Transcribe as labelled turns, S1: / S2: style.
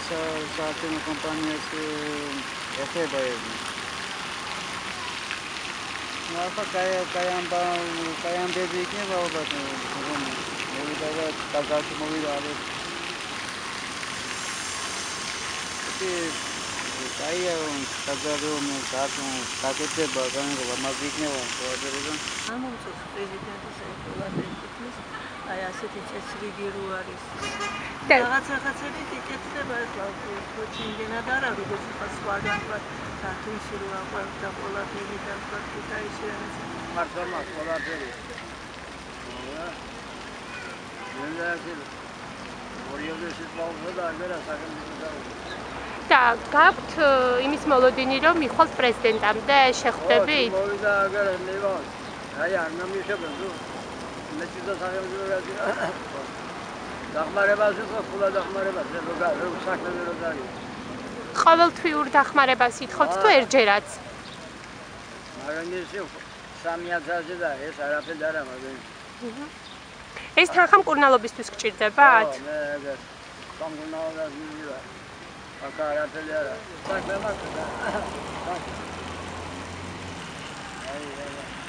S1: საარჩევნო კამპანიას ეხება ეს. ახლა კაი ამბები იქნება ალბათ რომ მოვიდა და კაზაკი მოვიდა არის. კაია რომ კაზაკი საარჩევნო გაკეთება განსხვავება მას იქნება პროექტები.
S2: ამომწოს პრეზიდენტის ეკოლოგიის აი ასეთი წესრიგი რო არის. რაღაცები იკეთება ახლა პროცენტად არა როგორც ხა სხვაგან ვარ თათუნში რო აყვავდა ყველაფერი და ქუთაისში არის.
S1: მართლა ყველაფერი.
S3: და გაქვთ იმის მოლოდინი რომ მიხვალთ პრეზიდენტამდე შეხვდებით?
S1: მოვიდა აგერ მივარ. აი არ მომიშებენ თუ მეცდა სახელმწიფოები დახმარებას უთხოვდა დახმარებას როგორ საქმე რო დაიწყო.
S3: ყოველთვიურ დახმარებას ითხოვთ თუ ერთჯერაც?
S1: მაგრამ ისე 3000-ზე და ეს არაფერი არა მაგრამ.
S3: ეს თანხა მკურნალობისთვის გჭირდებათ?
S1: მე ეგ სამკურნალობას მივიდა. აკა არაფერი არა. საქმე მაქვს და. აი